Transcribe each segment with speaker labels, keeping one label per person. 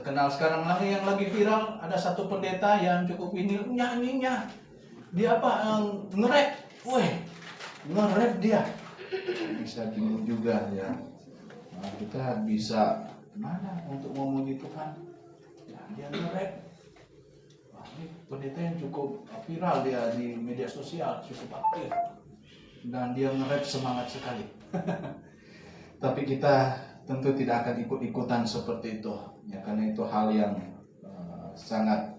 Speaker 1: terkenal sekarang lagi yang lagi viral, ada satu pendeta yang cukup ini nyanyinya. Dia apa? Nge-rap. Nge-rap dia. Bisa bingung juga ya. Nah, kita bisa mana untuk memuji Tuhan? Ya, dia nge-rap. Wah, ini pendeta yang cukup viral dia di media sosial, cukup aktif. Dan dia nge-rap semangat sekali. Tapi kita tentu tidak akan ikut-ikutan seperti itu. Ya, karena itu hal yang sangat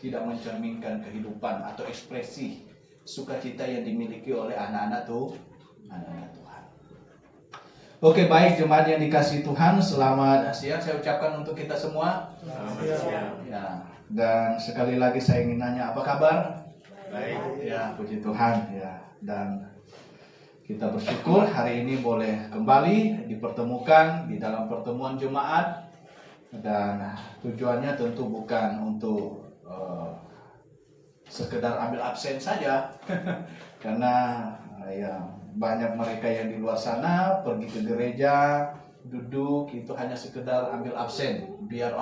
Speaker 1: tidak mencerminkan kehidupan atau ekspresi sukacita yang dimiliki oleh anak-anak Tuhan. Oke, baik jemaat yang dikasihi Tuhan, selamat siang saya ucapkan untuk kita semua.
Speaker 2: Selamat siang.
Speaker 1: Ya, dan sekali lagi saya ingin nanya apa kabar?
Speaker 2: Baik.
Speaker 1: Ya, puji Tuhan ya. Dan kita bersyukur hari ini boleh kembali dipertemukan di dalam pertemuan jemaat. Dan tujuannya tentu bukan untuk sekedar ambil absen saja. Karena ya banyak mereka yang di luar sana pergi ke gereja, duduk itu hanya sekedar ambil absen biar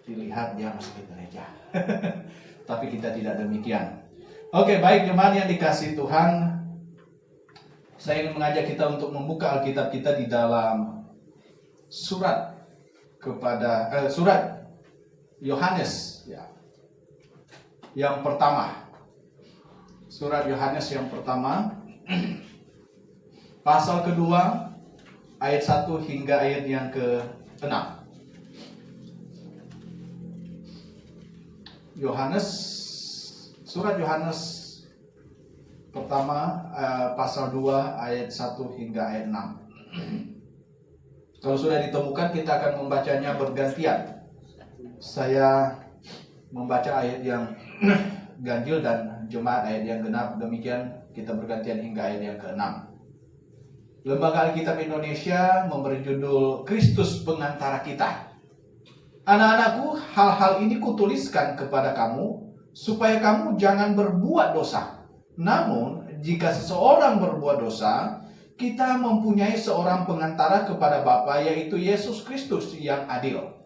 Speaker 1: dilihat dia masuk ke gereja. Tapi kita tidak demikian. Oke, baik jemaat yang dikasihi Tuhan, saya ingin mengajak kita untuk membuka Alkitab kita di dalam surat Yohanes ya. Yang pertama. Surat Yohanes yang pertama pasal kedua ayat 1 hingga ayat yang ke-6. Surat Yohanes pertama pasal 2 ayat 1 hingga ayat 6. Kalau sudah ditemukan kita akan membacanya bergantian. Saya membaca ayat yang ganjil dan jemaat ayat yang genap. Demikian kita bergantian hingga ayat yang ke-6. Lembaga Alkitab Indonesia memberi judul Kristus Pengantara Kita. Anak-anakku, hal-hal ini kutuliskan kepada kamu supaya kamu jangan berbuat dosa. Namun, jika seseorang berbuat dosa, kita mempunyai seorang pengantara kepada Bapa, yaitu Yesus Kristus yang adil.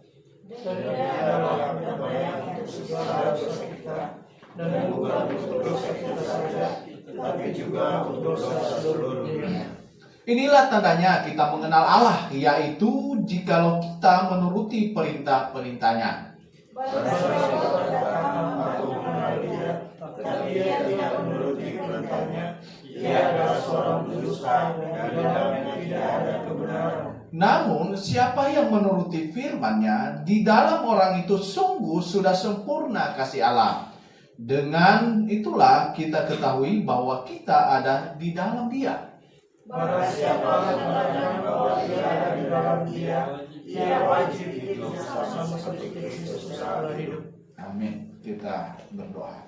Speaker 2: Dan dia adalah penampilan untuk segala dosa kita, dan bukan untuk dosa kita saja, tetapi juga untuk dosa seluruh dunia.
Speaker 1: Inilah tandanya kita mengenal Allah, yaitu jikalau kita menuruti perintah-perintahnya.
Speaker 2: Barang siapa berkata, aku mengenal dia, tetapi ia tidak menuruti perintahnya, ia adalah seorang pendusta, dan di dalamnya tidak ada kebenaran.
Speaker 1: Namun siapa yang menuruti firman-Nya, di dalam orang itu sungguh sudah sempurna kasih Allah. Dengan itulah kita ketahui bahwa kita ada di dalam Dia.
Speaker 2: Barang siapa yang mengatakan bahwa ia ada di dalam dia, ia wajib hidup sama seperti Kristus telah hidup.
Speaker 1: Amin. Kita berdoa.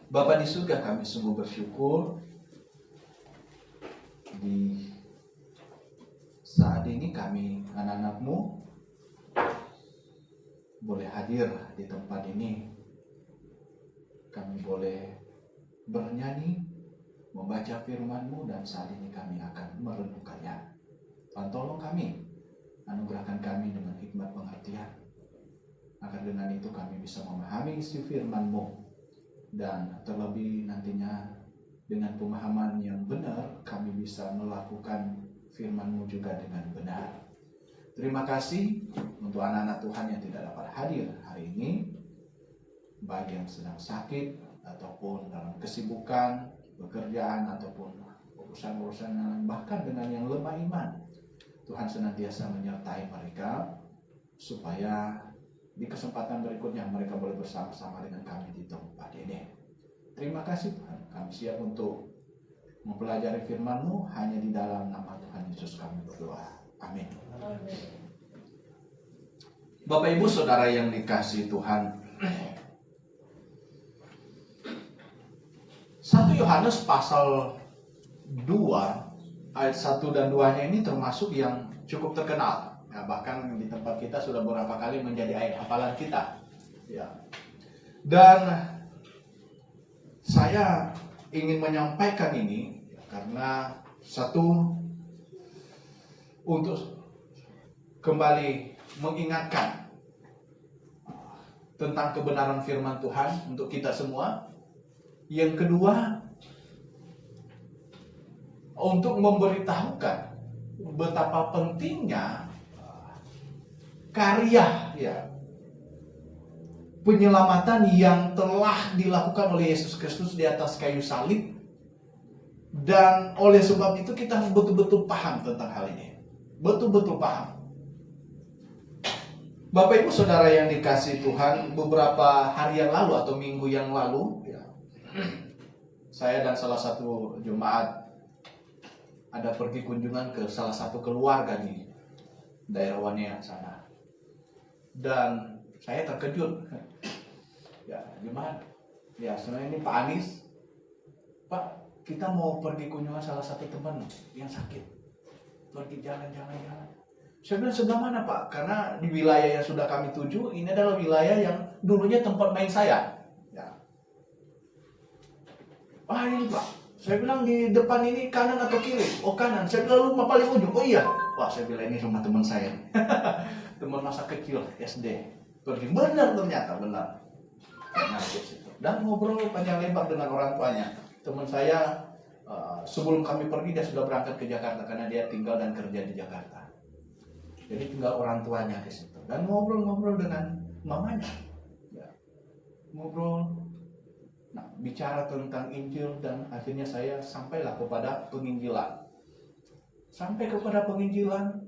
Speaker 1: Bapa di surga, kami sungguh bersyukur di saat ini kami anak-anak-Mu boleh hadir di tempat ini. Kami boleh bernyanyi, membaca firman-Mu, dan saat ini kami akan merenungkannya. Tuhan tolong kami, anugerahkan kami dengan hikmat pengertian, agar dengan itu kami bisa memahami isi firman-Mu, dan terlebih nantinya dengan pemahaman yang benar kami bisa melakukan firman-Mu juga dengan benar. Terima kasih untuk anak-anak Tuhan yang tidak dapat hadir hari ini, baik yang sedang sakit ataupun dalam kesibukan pekerjaan ataupun urusan-urusan lain, bahkan dengan yang lemah iman. Tuhan senantiasa menyertai mereka supaya di kesempatan berikutnya mereka boleh bersama-sama dengan kami di tempat ini. Terima kasih Tuhan, kami siap untuk mempelajari firman-Mu. Hanya di dalam nama Tuhan Yesus kami berdoa. Amin. Bapak Ibu Saudara yang dikasihi Tuhan, 1 Yohanes pasal 2 ayat 1 dan 2-nya ini termasuk yang cukup terkenal. Ya, bahkan di tempat kita sudah beberapa kali menjadi ayat hafalan kita. Ya. Dan saya ingin menyampaikan ini karena satu, untuk kembali mengingatkan tentang kebenaran firman Tuhan untuk kita semua. Yang kedua, untuk memberitahukan betapa pentingnya karya penyelamatan yang telah dilakukan oleh Yesus Kristus di atas kayu salib. Dan oleh sebab itu kita harus betul-betul paham tentang hal ini. Betul-betul paham. Bapak Ibu Saudara yang dikasihi Tuhan, beberapa hari yang lalu atau minggu yang lalu saya dan salah satu jemaat ada pergi kunjungan ke salah satu keluarga di daerah Wanea sana. Dan saya terkejut. Gimana? Sebenarnya ini Pak Anies, Pak, kita mau pergi kunjungan salah satu teman yang sakit. Pergi jalan-jalan. Saya bilang, sebelah mana Pak? Karena di wilayah yang sudah kami tuju, ini adalah wilayah yang dulunya tempat main saya. Ini Pak. Saya bilang, di depan ini kanan atau kiri? Oh kanan. Saya bilang, rumah paling ujung. Oh iya. Wah, saya bilang ini rumah teman saya. Teman masa kecil, SD. Pergi. Benar ternyata, benar. Dan ngobrol panjang lebar dengan orang tuanya. Teman saya sebelum kami pergi dia sudah berangkat ke Jakarta karena dia tinggal dan kerja di Jakarta. Jadi tinggal orang tuanya di situ. Dan ngobrol-ngobrol dengan mamanya. Ngobrol, bicara tentang Injil, dan akhirnya saya sampailah kepada penginjilan. Sampai kepada penginjilan,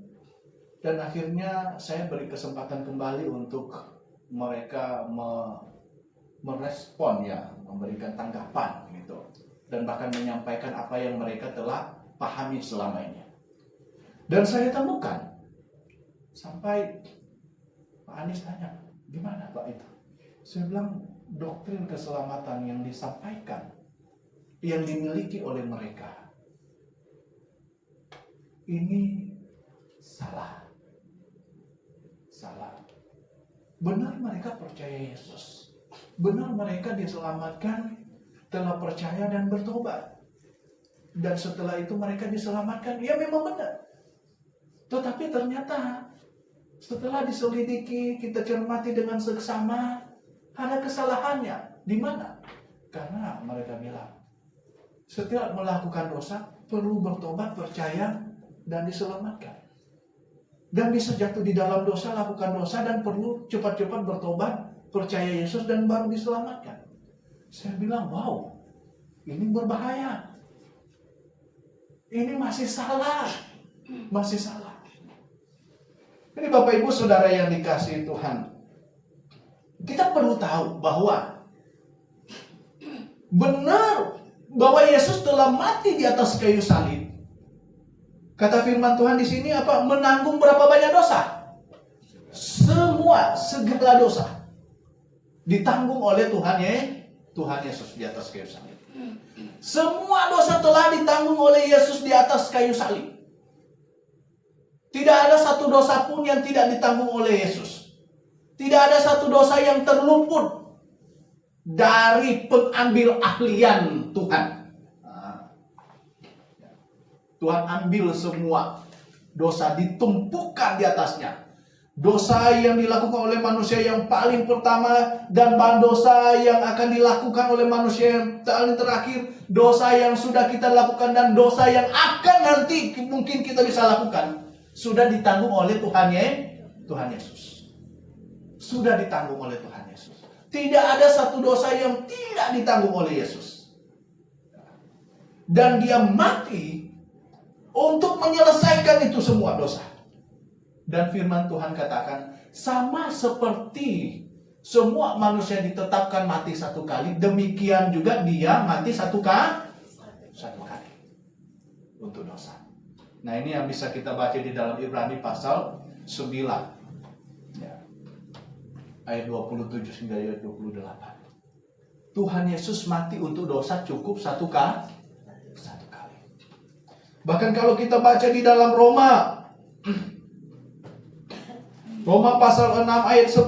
Speaker 1: dan akhirnya saya beri kesempatan kembali untuk mereka merespon memberikan tanggapan gitu, dan bahkan menyampaikan apa yang mereka telah pahami selama ini. Dan saya temukan sampai Pak Anies tanya, gimana Pak itu? Saya bilang, doktrin keselamatan yang disampaikan, yang dimiliki oleh mereka, ini salah. Benar mereka percaya Yesus. Benar mereka diselamatkan, telah percaya dan bertobat. Dan setelah itu mereka diselamatkan, ya memang benar. Tetapi ternyata setelah diselidiki, kita cermati dengan seksama, ada kesalahannya. Di mana? Karena mereka bilang, setiap melakukan dosa perlu bertobat, percaya, dan diselamatkan. Dan bisa jatuh di dalam dosa, lakukan dosa, dan perlu cepat-cepat bertobat, percaya Yesus, dan baru diselamatkan. Saya bilang, wow, ini berbahaya. Ini masih salah. Masih salah. Ini Bapak Ibu Saudara yang dikasihi Tuhan, kita perlu tahu bahwa benar bahwa Yesus telah mati di atas kayu salib. Kata firman Tuhan di sini apa? Menanggung berapa banyak dosa? Segala dosa ditanggung oleh Tuhan Yesus di atas kayu salib. Semua dosa telah ditanggung oleh Yesus di atas kayu salib. Tidak ada satu dosa pun yang tidak ditanggung oleh Yesus. Tidak ada satu dosa yang terluput dari pengambil ahlian Tuhan. Tuhan ambil semua dosa, ditumpukan di atasnya. Dosa yang dilakukan oleh manusia yang paling pertama, dan dosa yang akan dilakukan oleh manusia yang paling terakhir, dosa yang sudah kita lakukan, dan dosa yang akan nanti mungkin kita bisa lakukan, sudah ditanggung oleh Tuhan Yesus. Sudah ditanggung oleh Tuhan Yesus. Tidak ada satu dosa yang tidak ditanggung oleh Yesus. Dan dia mati untuk menyelesaikan itu semua dosa. Dan firman Tuhan katakan, sama seperti semua manusia ditetapkan mati satu kali, demikian juga dia mati satu kali untuk dosa. Nah, ini yang bisa kita baca di dalam Ibrani pasal 9 ayat 27 hingga ayat 28. Tuhan Yesus mati untuk dosa cukup satu kali. Bahkan kalau kita baca di dalam Roma pasal 6 ayat 10,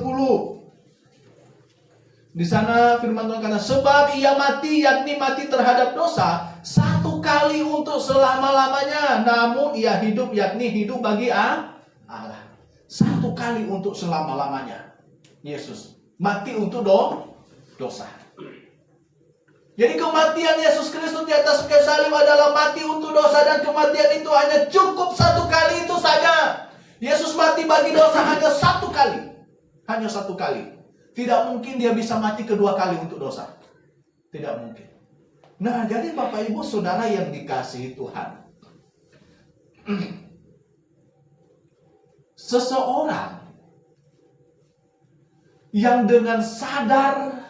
Speaker 1: di sana firman Tuhan kata, sebab ia mati, yakni mati terhadap dosa, satu kali untuk selama-lamanya, namun ia hidup, yakni hidup bagi Allah. Satu kali untuk selama-lamanya. Yesus mati untuk dosa. Jadi kematian Yesus Kristus di atas kayu salib adalah mati untuk dosa, dan kematian itu hanya cukup satu kali itu saja. Yesus mati bagi dosa hanya satu kali. Hanya satu kali. Tidak mungkin dia bisa mati kedua kali untuk dosa. Tidak mungkin. Nah, jadi Bapak Ibu Saudara yang dikasihi Tuhan, seseorang yang dengan sadar,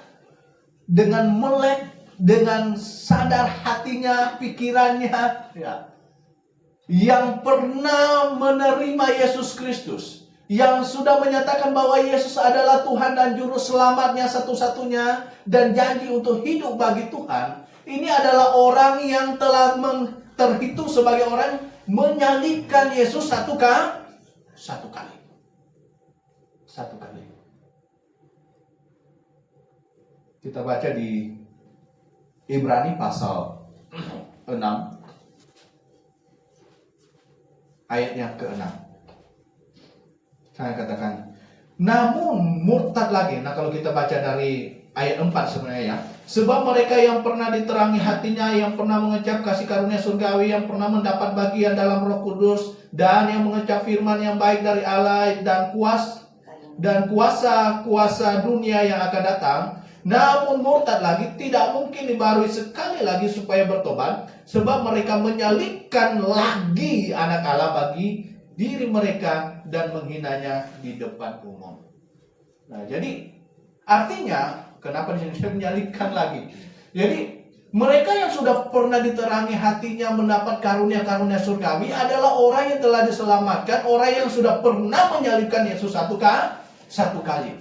Speaker 1: dengan melek, dengan sadar hatinya, pikirannya, ya, yang pernah menerima Yesus Kristus, yang sudah menyatakan bahwa Yesus adalah Tuhan dan Juru Selamatnya satu-satunya, dan janji untuk hidup bagi Tuhan, ini adalah orang yang telah terhitung sebagai orang menyalibkan Yesus satu kali. Kita baca di Ibrani pasal 6 ayatnya ke-6. Saya katakan, namun murtad lagi. Nah, kalau kita baca dari ayat 4 sebenarnya ya. Sebab mereka yang pernah diterangi hatinya, yang pernah mengecap kasih karunia surgawi, yang pernah mendapat bagian dalam Roh Kudus, dan yang mengecap firman yang baik dari Allah dan kuasa dunia yang akan datang, namun murtad lagi, tidak mungkin dibarui sekali lagi supaya bertobat, sebab mereka menyalibkan lagi anak Allah bagi diri mereka dan menghinanya di depan umum. Nah, jadi artinya kenapa di sini saya menyalibkan lagi? Jadi mereka yang sudah pernah diterangi hatinya, mendapat karunia-karunia surgawi adalah orang yang telah diselamatkan, orang yang sudah pernah menyalibkan Yesus satu kali.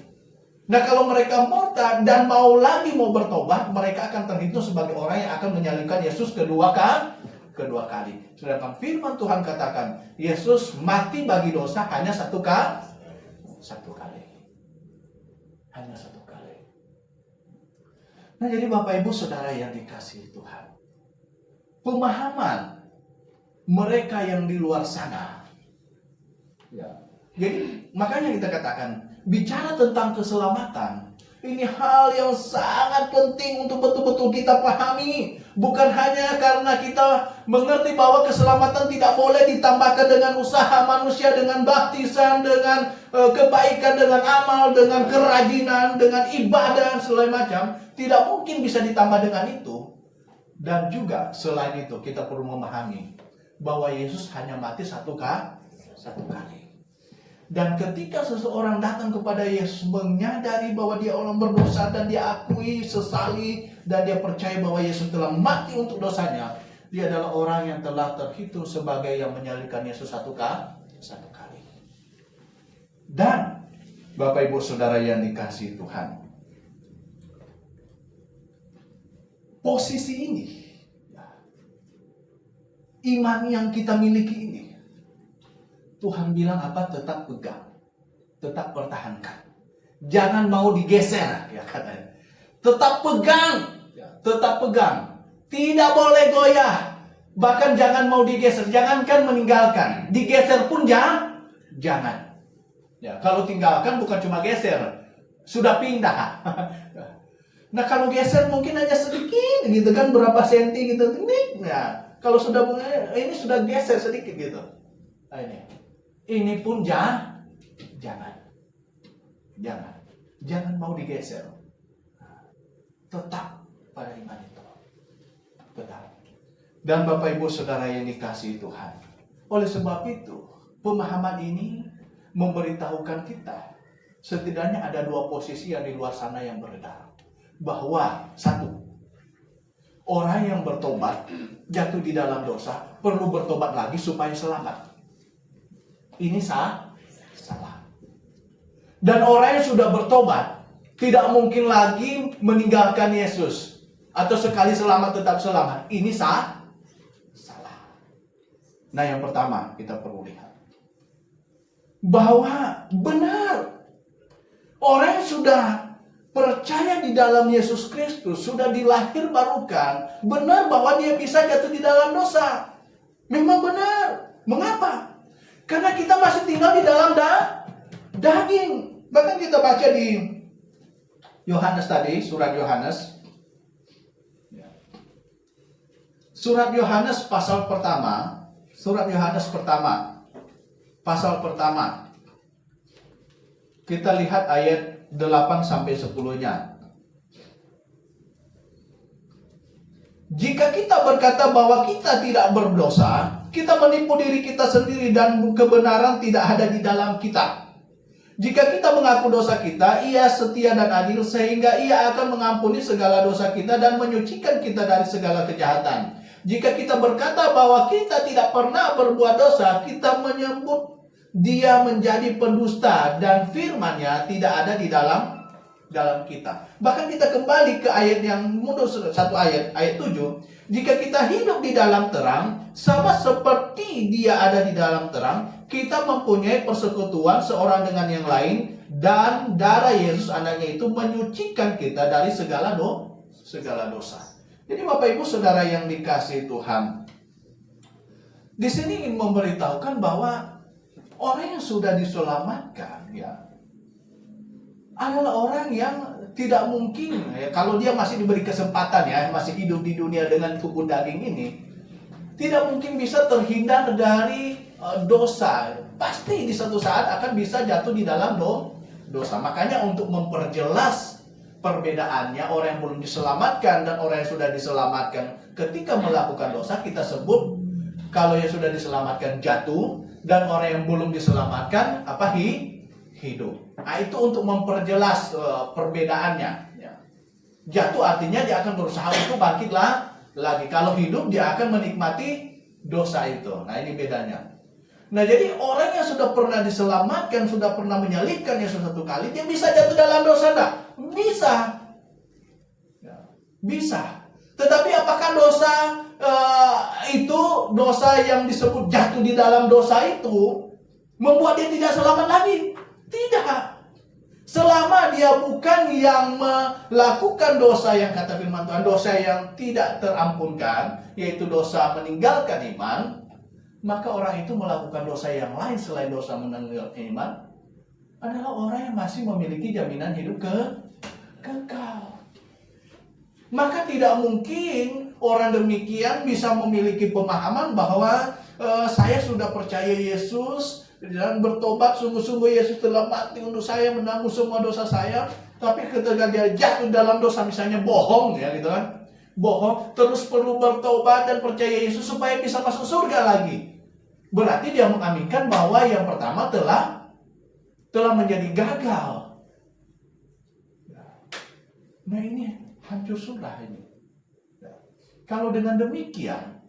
Speaker 1: Nah, kalau mereka murtad dan mau bertobat, mereka akan terhitung sebagai orang yang akan menyalibkan Yesus kedua kali. Sedangkan firman Tuhan katakan, Yesus mati bagi dosa hanya satu kali. Hanya satu kali. Nah, jadi Bapak Ibu Saudara yang dikasihi Tuhan, pemahaman mereka yang di luar sana, ya. Jadi makanya kita katakan, bicara tentang keselamatan, ini hal yang sangat penting untuk betul-betul kita pahami. Bukan hanya karena kita mengerti bahwa keselamatan tidak boleh ditambahkan dengan usaha manusia, dengan baptisan, dengan kebaikan, dengan amal, dengan kerajinan, dengan ibadah, segala macam. Tidak mungkin bisa ditambah dengan itu. Dan juga selain itu kita perlu memahami bahwa Yesus hanya mati satu kali. Dan ketika seseorang datang kepada Yesus, menyadari bahwa dia orang berdosa dan dia akui, sesali, dan dia percaya bahwa Yesus telah mati untuk dosanya, dia adalah orang yang telah terhitung sebagai yang menyalibkan Yesus satu kali. Dan Bapak Ibu Saudara yang dikasihi Tuhan, posisi ini, iman yang kita miliki ini, Tuhan bilang apa? Tetap pegang, tetap pertahankan, jangan mau digeser, ya katanya. Tetap pegang, tidak boleh goyah, bahkan jangan mau digeser, jangankan meninggalkan, digeser pun jangan. Ya, kalau tinggalkan bukan cuma geser, sudah pindah. Nah, kalau geser mungkin hanya sedikit, gitu kan, berapa senti gitu, nah, kalau sudah ini sudah geser sedikit gitu. Nah, ini pun jangan mau digeser. Tetap pada iman itu. Tetap. Dan Bapak Ibu Saudara yang dikasihi Tuhan, oleh sebab itu pemahaman ini memberitahukan kita setidaknya ada dua posisi yang di luar sana yang beredar. Bahwa satu, orang yang bertobat jatuh di dalam dosa perlu bertobat lagi supaya selamat. Ini salah. Dan orang yang sudah bertobat tidak mungkin lagi meninggalkan Yesus, atau sekali selamat tetap selamat. Ini salah. Nah, yang pertama kita perlu lihat bahwa benar orang yang sudah percaya di dalam Yesus Kristus, sudah dilahir barukan, benar bahwa dia bisa jatuh di dalam dosa. Memang benar. Mengapa? Karena kita masih tinggal di dalam daging. Bahkan kita baca di Yohanes tadi, surat Yohanes. Surat Yohanes pasal pertama. Surat Yohanes pertama. Pasal pertama. Kita lihat ayat 8 sampai 10-nya. Jika kita berkata bahwa kita tidak berdosa, kita menipu diri kita sendiri dan kebenaran tidak ada di dalam kita. Jika kita mengaku dosa kita, Ia setia dan adil sehingga Ia akan mengampuni segala dosa kita dan menyucikan kita dari segala kejahatan. Jika kita berkata bahwa kita tidak pernah berbuat dosa, kita menyebut Dia menjadi pendusta dan firman-Nya tidak ada di dalam kita. Bahkan kita kembali ke ayat yang mundur satu ayat 7. Jika kita hidup di dalam terang, sama seperti Dia ada di dalam terang, kita mempunyai persekutuan seorang dengan yang lain, dan darah Yesus anaknya itu menyucikan kita dari segala dosa. Jadi Bapak Ibu Saudara yang dikasihi Tuhan, di sini ingin memberitahukan bahwa orang yang sudah diselamatkan adalah orang yang tidak mungkin kalau dia masih diberi kesempatan masih hidup di dunia dengan tubuh daging ini, tidak mungkin bisa terhindar dari dosa. Pasti di satu saat akan bisa jatuh di dalam dosa. Makanya untuk memperjelas perbedaannya orang yang belum diselamatkan dan orang yang sudah diselamatkan ketika melakukan dosa, kita sebut kalau yang sudah diselamatkan jatuh dan orang yang belum diselamatkan hidup. Nah, itu untuk memperjelas perbedaannya. Jatuh artinya dia akan berusaha untuk bangkitlah lagi. Kalau hidup dia akan menikmati dosa itu. Nah, ini bedanya. Nah, jadi orang yang sudah pernah diselamatkan, sudah pernah menyalibkan Yesus satu kali, dia bisa jatuh dalam dosa enggak? Bisa. Bisa. Tetapi apakah dosa itu dosa yang disebut jatuh di dalam dosa itu membuat dia tidak selamat lagi? Tidak. Selama dia bukan yang melakukan dosa yang kata firman Tuhan, dosa yang tidak terampunkan, yaitu dosa meninggalkan iman, maka orang itu melakukan dosa yang lain selain dosa meninggalkan iman adalah orang yang masih memiliki jaminan hidup kekal. Maka tidak mungkin orang demikian bisa memiliki pemahaman bahwa saya sudah percaya Yesus dan bertobat, sungguh-sungguh Yesus telah mati untuk saya, menanggung semua dosa saya. Tapi ketika dia jatuh dalam dosa, misalnya bohong bohong, terus perlu bertobat dan percaya Yesus supaya bisa masuk surga lagi. Berarti dia mengaminkan bahwa yang pertama telah menjadi gagal. Nah, ini hancur sudah ini. Kalau dengan demikian,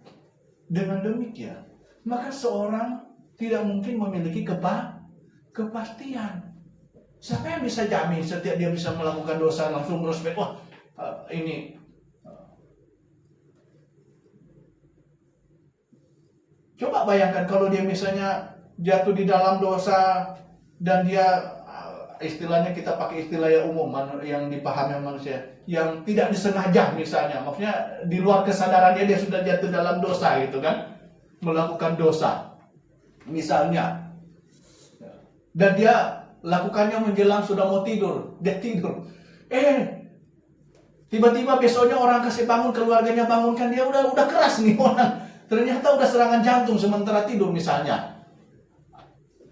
Speaker 1: maka seorang tidak mungkin memiliki kepastian. Siapa yang bisa jamin setiap dia bisa melakukan dosa langsung prospek? Ini coba bayangkan kalau dia misalnya jatuh di dalam dosa dan dia istilahnya, kita pakai istilah yang umum yang dipahami manusia, yang tidak disengaja misalnya, maksudnya di luar kesadarannya dia sudah jatuh dalam dosa gitu kan, melakukan dosa misalnya, dan dia lakukannya menjelang sudah mau tidur, dia tidur, tiba-tiba besoknya orang kasih bangun, keluarganya bangunkan dia, udah keras nih orang, ternyata udah serangan jantung sementara tidur misalnya,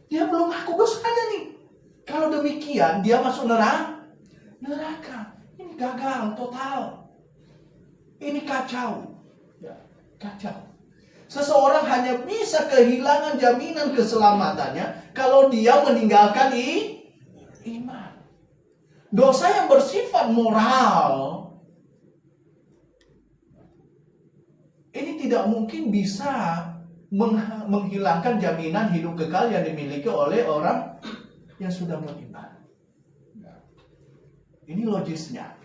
Speaker 1: dia belum ngaku dosanya nih. Kalau demikian dia masuk neraka. Ini gagal total. Ini kacau. Kacau. Seseorang hanya bisa kehilangan jaminan keselamatannya kalau dia meninggalkan iman. Dosa yang bersifat moral ini tidak mungkin bisa menghilangkan jaminan hidup kekal yang dimiliki oleh orang yang sudah beriman. Ini logisnya.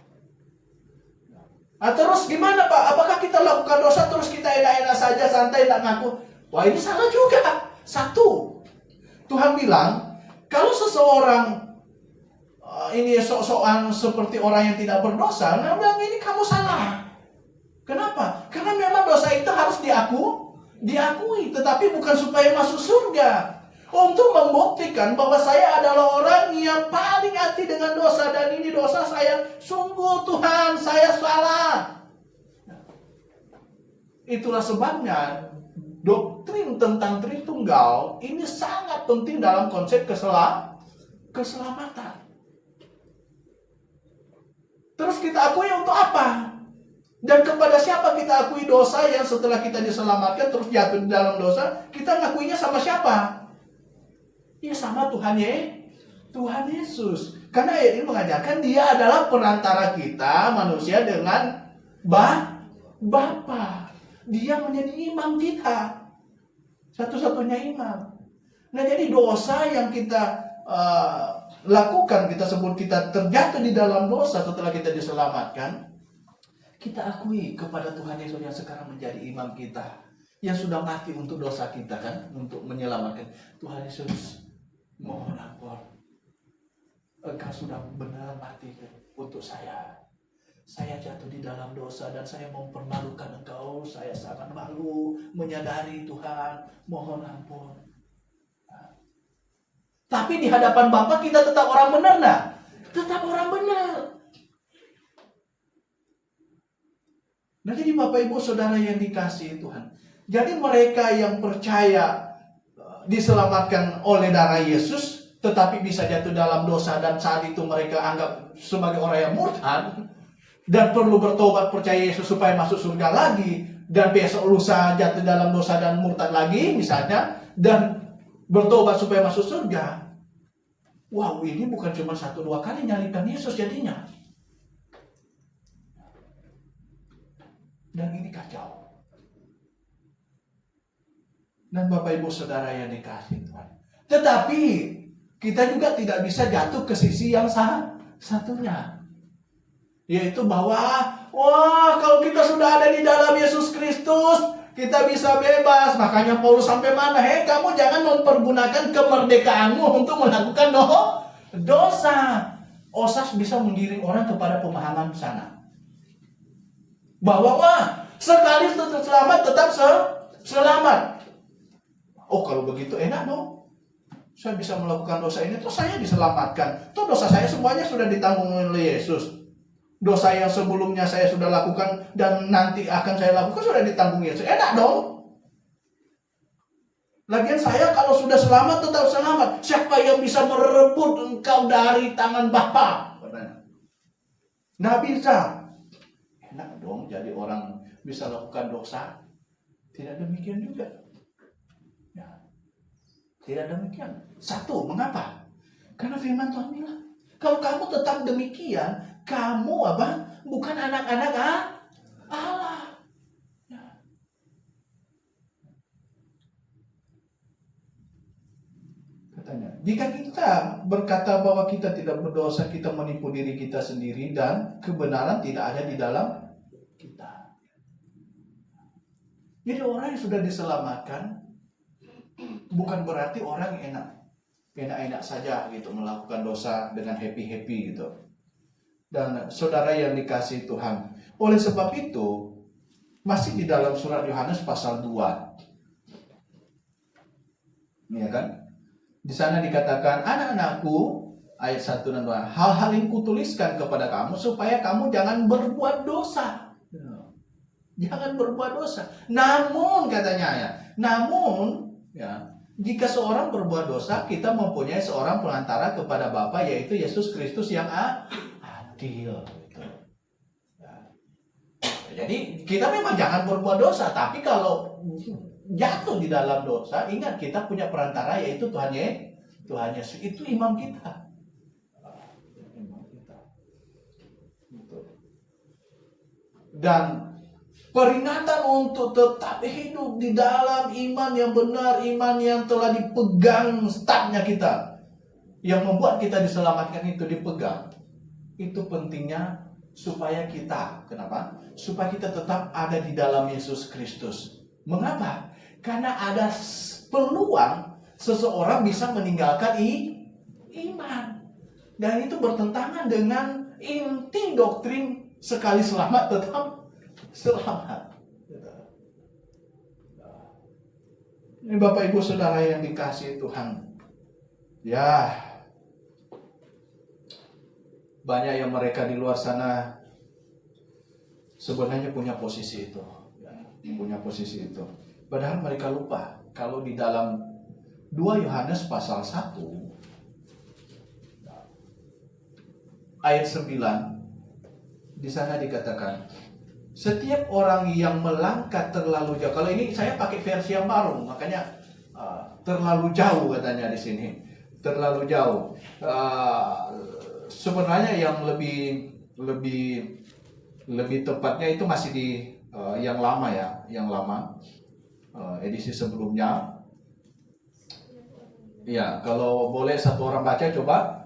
Speaker 1: Terus gimana Pak? Apakah kita lakukan dosa terus kita enak-enak saja, santai, tidak ngaku? Wah, ini salah juga. Satu, Tuhan bilang kalau seseorang ini sok-sokan seperti orang yang tidak berdosa, nah bilang ini kamu salah. Kenapa? Karena memang dosa itu harus diakui, tetapi bukan supaya masuk surga. untuk membuktikan bahwa saya adalah orang yang paling hati dengan dosa, dan ini dosa saya. Sungguh Tuhan, saya salah. Itulah sebabnya doktrin tentang Tritunggal ini sangat penting dalam konsep keselamatan. Terus kita akui untuk apa? Dan kepada siapa kita akui dosa yang setelah kita diselamatkan terus jatuh di dalam dosa? Kita ngakuinya sama siapa? Ya sama Tuhan Yesus. Karena ayat ini mengajarkan Dia adalah perantara kita manusia dengan Bapa. Dia menjadi imam kita, satu-satunya imam. Nah, jadi dosa yang kita lakukan, kita sebut kita terjatuh di dalam dosa setelah kita diselamatkan, kita akui kepada Tuhan Yesus yang sekarang menjadi imam kita, yang sudah mati untuk dosa kita kan, untuk menyelamatkan. Tuhan Yesus, mohon ampun, Engkau sudah benar mati untuk saya. Saya jatuh di dalam dosa dan saya mempermalukan Engkau. Saya sangat malu menyadari Tuhan, mohon ampun. Tapi di hadapan Bapa kita tetap orang benar, nah? Tetap orang benar. Nah, jadi Bapak Ibu Saudara yang dikasihi Tuhan, jadi mereka yang percaya diselamatkan oleh darah Yesus, tetapi bisa jatuh dalam dosa dan saat itu mereka anggap sebagai orang yang murtad dan perlu bertobat percaya Yesus supaya masuk surga lagi, dan besok lusa jatuh dalam dosa dan murtad lagi misalnya, dan bertobat supaya masuk surga. Wow, ini bukan cuma 1-2 kali nyalibkan Yesus jadinya. Dan ini kacau. Dan Bapak Ibu Saudara yang dikasihi Tuhan, tetapi kita juga tidak bisa jatuh ke sisi yang satunya, yaitu bahwa kalau kita sudah ada di dalam Yesus Kristus, kita bisa bebas. Makanya Paulus sampai mana? Kamu jangan mempergunakan kemerdekaanmu untuk melakukan dosa. Osas bisa menggiring orang kepada pemahaman sana, bahwa sekali selamat tetap selamat. Oh, kalau begitu enak dong. Saya bisa melakukan dosa ini, terus saya diselamatkan. Tuh dosa saya semuanya sudah ditanggung oleh Yesus. Dosa yang sebelumnya saya sudah lakukan dan nanti akan saya lakukan sudah ditanggung Yesus. Enak dong. Lagian saya kalau sudah selamat tetap selamat. Siapa yang bisa merebut engkau dari tangan Bapa? Nggak bisa. Enak dong jadi orang bisa lakukan dosa. Tidak demikian juga. Ya. Tidak demikian. Satu, mengapa? Karena firman Tuhan bilang, kalau kamu tetap demikian, kamu bukan anak-anak Allah. Ya. Katanya, jika kita berkata bahwa kita tidak berdosa, kita menipu diri kita sendiri dan kebenaran tidak ada di dalam kita. Jadi orang yang sudah diselamatkan bukan berarti orang enak-enak saja gitu melakukan dosa dengan happy-happy gitu. Dan saudara yang dikasihi Tuhan, oleh sebab itu masih di dalam surat Yohanes pasal 2. Ya kan? Di sana dikatakan, anak-anakku, ayat 1 dan 2, hal-hal yang kutuliskan kepada kamu supaya kamu jangan berbuat dosa. Jangan berbuat dosa. Namun katanya jika seorang berbuat dosa, kita mempunyai seorang pelantara kepada Bapa, yaitu Yesus Kristus yang adil. Jadi kita memang jangan berbuat dosa, tapi kalau jatuh di dalam dosa, ingat kita punya perantara, yaitu Tuhan Yesus. Itu imam kita. Dan peringatan untuk tetap hidup di dalam iman yang benar, iman yang telah dipegang startnya kita, yang membuat kita diselamatkan itu dipegang. Itu pentingnya supaya kita, kenapa? Supaya kita tetap ada di dalam Yesus Kristus. Mengapa? Karena ada peluang seseorang bisa meninggalkan iman. Dan itu bertentangan dengan inti doktrin sekali selamat tetap selamat. Ini Bapak Ibu Saudara yang dikasihi Tuhan, Ya, banyak yang mereka di luar sana sebenarnya punya posisi itu, ya, punya posisi itu. Padahal mereka lupa kalau di dalam 2 Yohanes pasal 1 ayat 9 di sana dikatakan, setiap orang yang melangkah terlalu jauh. Kalau ini saya pakai versi yang baru, makanya terlalu jauh katanya di sini. Terlalu jauh. Sebenarnya yang lebih tepatnya itu masih di yang lama ya, yang lama, edisi sebelumnya. Ya, kalau boleh satu orang baca coba.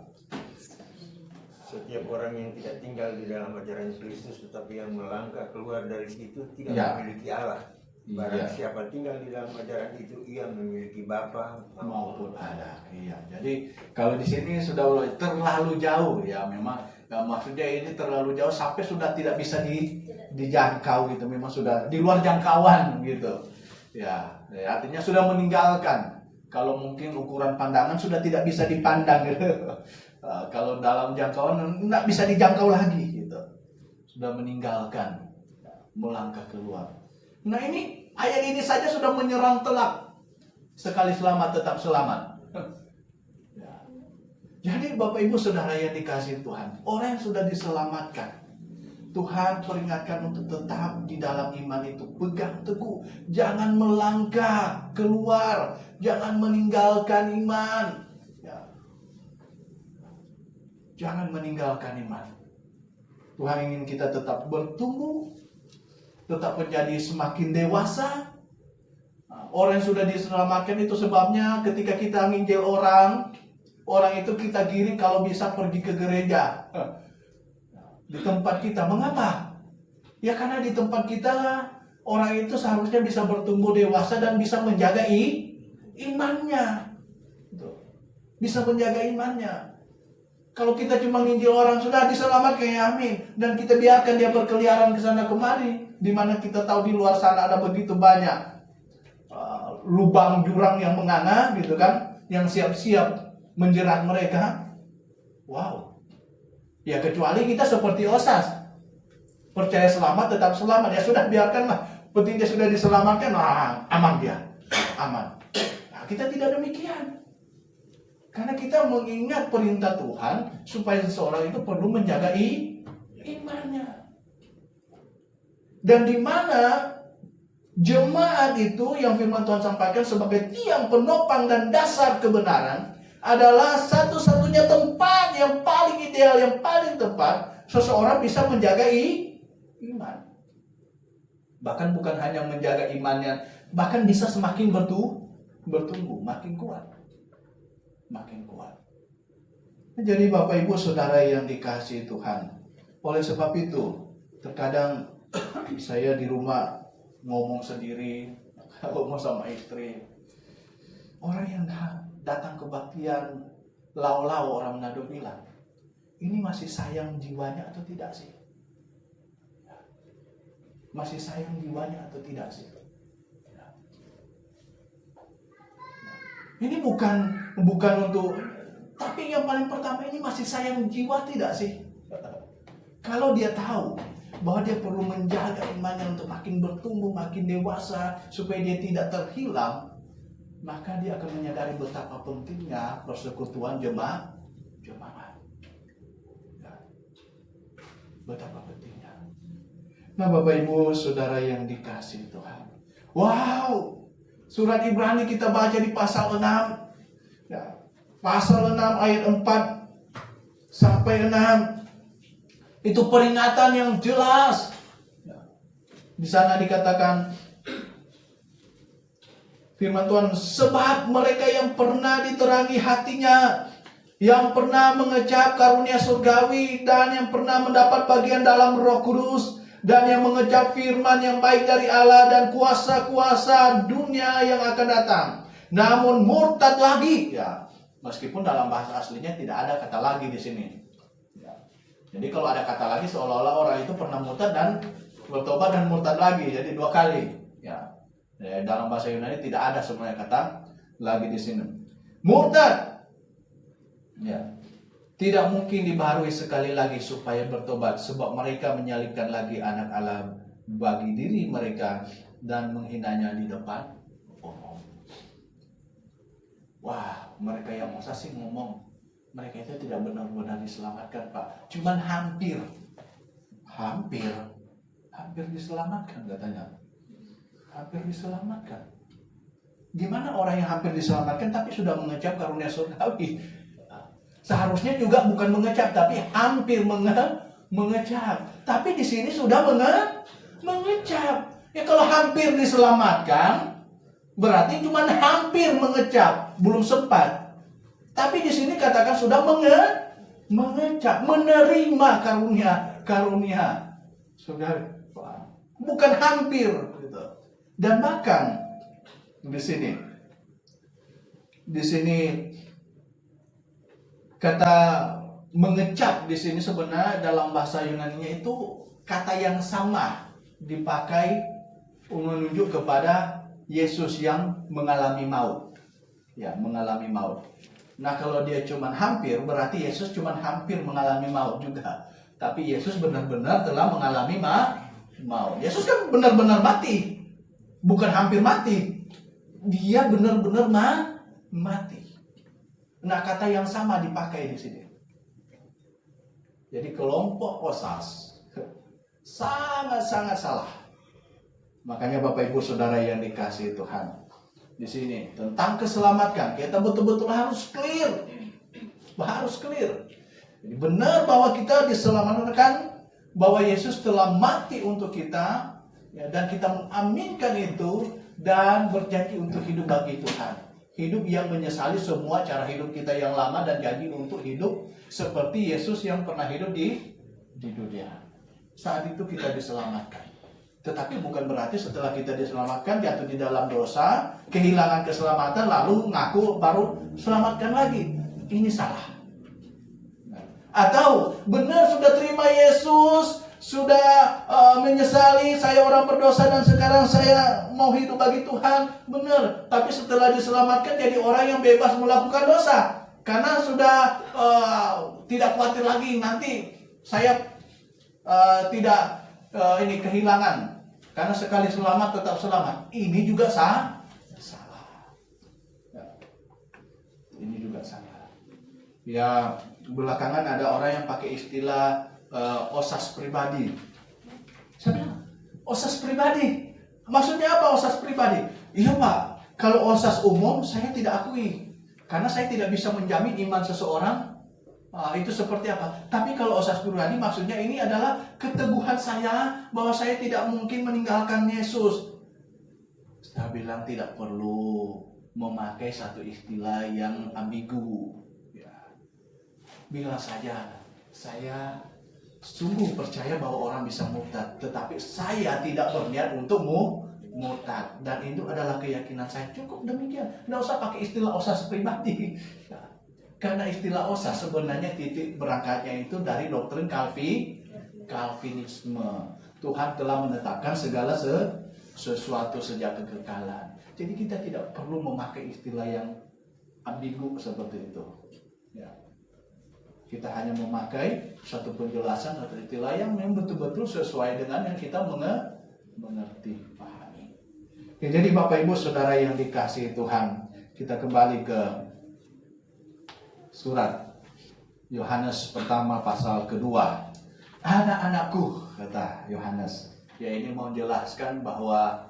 Speaker 2: Setiap orang yang tidak tinggal di dalam ajaran Kristus tetapi yang melangkah keluar dari situ tidak
Speaker 1: Ya.
Speaker 2: memiliki Allah. Barang
Speaker 1: Iya.
Speaker 2: siapa tinggal di dalam ajaran itu, ia memiliki Bapa
Speaker 1: Maupun ada. Iya. Jadi kalau di sini sudah terlalu jauh ya, memang maksudnya ini terlalu jauh sampai sudah tidak bisa dijangkau gitu. Memang sudah di luar jangkauan gitu. Ya, artinya sudah meninggalkan. Kalau mungkin ukuran pandangan sudah tidak bisa dipandang gitu. Kalau dalam jangkauan tidak bisa dijangkau lagi gitu. Sudah meninggalkan, melangkah keluar. Nah ini ayat ini saja sudah menyerang telak. Sekali selamat tetap selamat. Ya. Jadi Bapak Ibu Saudara yang dikasihi Tuhan, orang yang sudah diselamatkan, Tuhan peringatkan untuk tetap di dalam iman itu, pegang teguh, jangan melangkah keluar, jangan meninggalkan iman. Ya. Jangan meninggalkan iman. Tuhan ingin kita tetap bertumbuh, tetap menjadi semakin dewasa. Orang yang sudah diselamatkan itu sebabnya ketika kita nginjil orang itu kita giring kalau bisa pergi ke gereja. Di tempat kita, mengapa? Ya karena di tempat kita orang itu seharusnya bisa bertumbuh dewasa dan bisa menjaga imannya. Bisa menjaga imannya. Kalau kita cuma nginjil orang sudah diselamatkan ya amin, dan kita biarkan dia berkeliaran ke sana kemari, di mana kita tahu di luar sana ada begitu banyak lubang jurang yang menganga gitu kan, yang siap-siap menjerat mereka. Wow. Ya kecuali kita seperti Osas, percaya selamat tetap selamat. Ya sudah biarkanlah, penting dia sudah diselamatkan, aman dia, aman. Nah, kita tidak demikian. Karena kita mengingat perintah Tuhan supaya seseorang itu perlu menjaga imannya. Dan di mana jemaat itu yang firman Tuhan sampaikan sebagai tiang penopang dan dasar kebenaran adalah satu-satunya tempat yang paling ideal, yang paling tepat seseorang bisa menjaga iman. Bahkan bukan hanya menjaga imannya, bahkan bisa semakin bertumbuh, makin kuat. Makin kuat. Jadi Bapak Ibu Saudara yang dikasihi Tuhan, oleh sebab itu terkadang saya di rumah ngomong sendiri, ngomong sama istri, orang yang datang kebaktian lau-lau, orang Manado bilang, ini masih sayang jiwanya atau tidak sih? Masih sayang jiwanya atau tidak sih? Ini bukan untuk, tapi yang paling pertama ini masih sayang jiwa tidak sih? Kalau dia tahu bahwa dia perlu menjaga imannya untuk makin bertumbuh, makin dewasa, supaya dia tidak terhilang, maka dia akan menyadari betapa pentingnya persekutuan jemaat. Ya. Betapa pentingnya. Nah Bapak Ibu Saudara yang dikasihi Tuhan, wow! Surat Ibrani kita baca di pasal 6. Ya, pasal 6 ayat 4 sampai 6. Itu peringatan yang jelas. Ya, di sana dikatakan firman Tuhan, sebab mereka yang pernah diterangi hatinya, yang pernah mengecap karunia surgawi, dan yang pernah mendapat bagian dalam Roh Kudus, dan yang mengecap firman yang baik dari Allah dan kuasa-kuasa dunia yang akan datang, namun murtad lagi. Ya, meskipun dalam bahasa aslinya tidak ada kata lagi di sini. Ya. Jadi kalau ada kata lagi seolah-olah orang itu pernah murtad dan bertobat dan murtad lagi. Jadi 2 kali. Ya. Dalam bahasa Yunani tidak ada sebenarnya kata lagi di sini. Murtad. Ya. Tidak mungkin dibaharui sekali lagi supaya bertobat, sebab mereka menyalibkan lagi anak Allah bagi diri mereka dan menghinanya di depan umum. Wah, mereka yang masa sih ngomong mereka itu tidak benar-benar diselamatkan, Pak. Cuman hampir diselamatkan katanya. Hampir diselamatkan. Gimana orang yang hampir diselamatkan tapi sudah mengecap karunia surgawi? Seharusnya juga bukan mengecap tapi hampir mengecap. Tapi di sini sudah mengecap. Ya kalau hampir diselamatkan berarti cuma hampir mengecap, belum sempat. Tapi di sini katakan sudah mengecap, menerima karunia. Saudara, bukan hampir gitu. Dan bahkan di sini kata mengecap di sini sebenarnya dalam bahasa Yunani-nya itu kata yang sama dipakai menunjuk kepada Yesus yang mengalami maut. Ya, mengalami maut. Nah, kalau dia cuma hampir berarti Yesus cuma hampir mengalami maut juga. Tapi Yesus benar-benar telah mengalami maut. Yesus kan benar-benar mati. Bukan hampir mati. Dia benar-benar mati. Nah, kata yang sama dipakai di sini. Jadi kelompok OSAS sangat-sangat salah. Makanya Bapak Ibu Saudara yang dikasihi Tuhan, di sini tentang keselamatan kita betul-betul harus clear. Jadi benar bahwa kita diselamatkan, bahwa Yesus telah mati untuk kita, ya, dan kita mengaminkan itu dan berjanji untuk hidup bagi Tuhan. Hidup yang menyesali semua cara hidup kita yang lama dan janji untuk hidup seperti Yesus yang pernah hidup di dunia. Saat itu kita diselamatkan. Tetapi bukan berarti setelah kita diselamatkan jatuh di dalam dosa, kehilangan keselamatan lalu ngaku baru selamatkan lagi. Ini salah. Atau benar sudah terima Yesus, sudah menyesali saya orang berdosa dan sekarang saya mau hidup bagi Tuhan, benar. Tapi setelah diselamatkan jadi orang yang bebas melakukan dosa karena sudah tidak khawatir lagi nanti saya tidak kehilangan, karena sekali selamat tetap selamat. Ini juga salah. Ya. Ini juga salah. Ya, belakangan ada orang yang pakai istilah OSAS pribadi. Saya bilang, OSAS pribadi. Maksudnya apa OSAS pribadi? Iya Pak, kalau OSAS umum saya tidak akui. Karena saya tidak bisa menjamin iman seseorang itu seperti apa. Tapi kalau OSAS pribadi maksudnya ini adalah keteguhan saya bahwa saya tidak mungkin meninggalkan Yesus. Saya bilang tidak perlu memakai satu istilah yang ambigu. Ya. Bilang saja, saya sungguh percaya bahwa orang bisa murtad, tetapi saya tidak berniat untuk murtad, dan itu adalah keyakinan saya. Cukup demikian, tidak usah pakai istilah OSAS pribadi. Ya. Karena istilah OSAS sebenarnya titik berangkatnya itu dari doktrin Calvinisme. Tuhan telah menetapkan segala sesuatu sejak kekekalan. Jadi kita tidak perlu memakai istilah yang ambigu seperti itu. Ya. Kita hanya memakai satu penjelasan atau istilah yang betul-betul sesuai dengan yang kita mengerti, pahami. Ya, jadi Bapak Ibu Saudara yang dikasihi Tuhan, kita kembali ke surat Yohanes pertama pasal kedua. Anak-anakku, kata Yohanes. Ya, ini mau jelaskan bahwa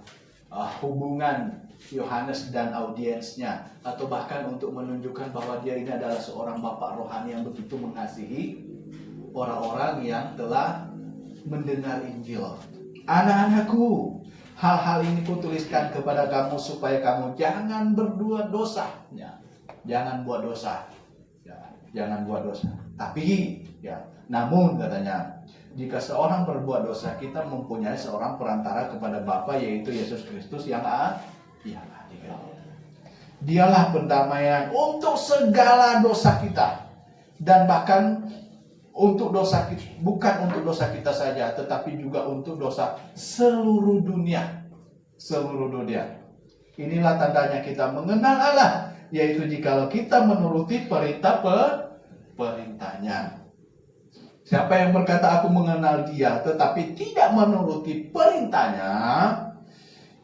Speaker 1: hubungan Yohanes dan audiensnya, atau bahkan untuk menunjukkan bahwa dia ini adalah seorang bapak rohani yang begitu mengasihi orang-orang yang telah mendengar Injil. Anak-anakku, hal-hal ini kutuliskan kepada kamu supaya kamu jangan berbuat dosa. Ya, jangan buat dosa. Ya, jangan buat dosa. Tapi, ya, namun katanya, jika seorang berbuat dosa, kita mempunyai seorang perantara kepada Bapa, yaitu Yesus Kristus yang adil. Dialah pendamaian untuk segala dosa kita, dan bahkan untuk dosa kita, bukan untuk dosa kita saja, tetapi juga untuk dosa seluruh dunia. Seluruh dunia. Inilah tandanya kita mengenal Allah, yaitu jikalau kita menuruti perintah perintahnya. Siapa yang berkata aku mengenal dia tetapi tidak menuruti perintahnya,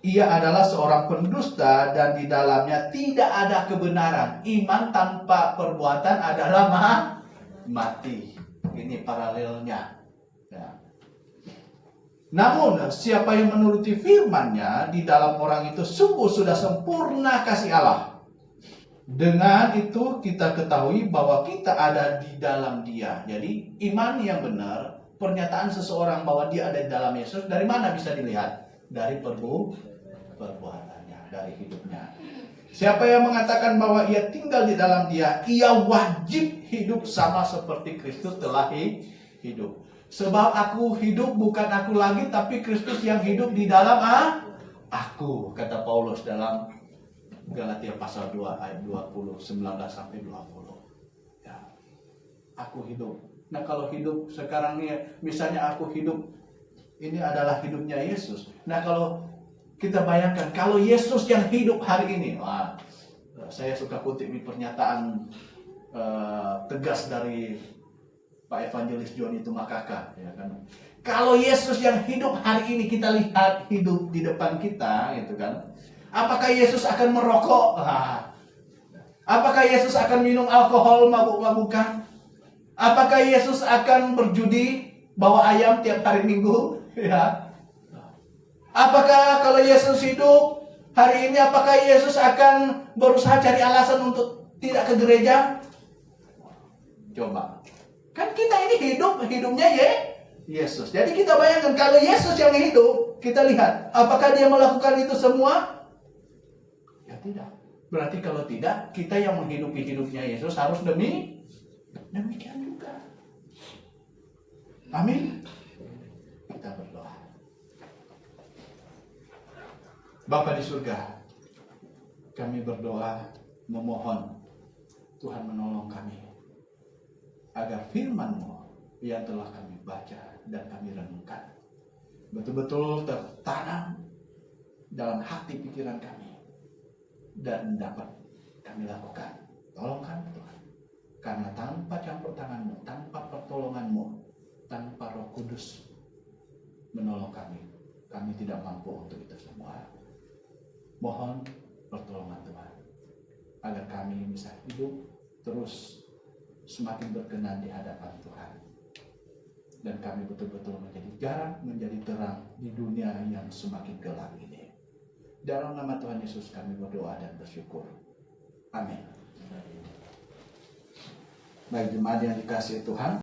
Speaker 1: ia adalah seorang pendusta dan di dalamnya tidak ada kebenaran. Iman tanpa perbuatan adalah mati. Ini paralelnya. Ya. Namun siapa yang menuruti firman-Nya, di dalam orang itu sungguh sudah sempurna kasih Allah. Dengan itu kita ketahui bahwa kita ada di dalam Dia. Jadi iman yang benar, pernyataan seseorang bahwa dia ada di dalam Yesus, dari mana bisa dilihat? Dari perbuatannya, dari hidupnya. Siapa yang mengatakan bahwa ia tinggal di dalam Dia, ia wajib hidup sama seperti Kristus telah hidup. Sebab aku hidup bukan aku lagi, tapi Kristus yang hidup di dalam aku, kata Paulus dalam Galatia pasal 2 ayat 20, 19 sampai 20. Ya. Aku hidup. Nah, kalau hidup sekarang ini, misalnya aku hidup, ini adalah hidupnya Yesus. Nah, kalau kita bayangkan, kalau Yesus yang hidup hari ini, saya suka kutip di pernyataan tegas dari Pak Evangelis John itu Makaka, ya kan? Kalau Yesus yang hidup hari ini kita lihat hidup di depan kita, gitu kan? Apakah Yesus akan merokok? Apakah Yesus akan minum alkohol, mabuk-mabukan? Apakah Yesus akan berjudi, bawa ayam tiap hari Minggu? Ya. Apakah kalau Yesus hidup hari ini, apakah Yesus akan berusaha cari alasan untuk tidak ke gereja? Coba. Kan kita ini hidupnya Yesus. Jadi kita bayangkan kalau Yesus yang hidup, kita lihat. Apakah dia melakukan itu semua? Ya tidak. Berarti kalau tidak, kita yang menghidupi hidupnya Yesus harus demikian juga. Amin. Kita berdoa. Bapa di surga, kami berdoa memohon Tuhan menolong kami agar firman-Mu yang telah kami baca dan kami renungkan betul-betul tertanam dalam hati pikiran kami dan dapat kami lakukan. Tolong kami Tuhan, karena tanpa campur tangan-Mu, tanpa pertolongan-Mu, tanpa Roh Kudus menolong kami tidak mampu untuk itu semua. Mohon pertolongan Tuhan agar kami bisa hidup terus semakin berkenan di hadapan Tuhan, dan kami betul-betul menjadi garam, menjadi terang di dunia yang semakin gelap ini. Dalam nama Tuhan Yesus kami berdoa dan bersyukur. Amin. Baik jemaat yang dikasihi Tuhan,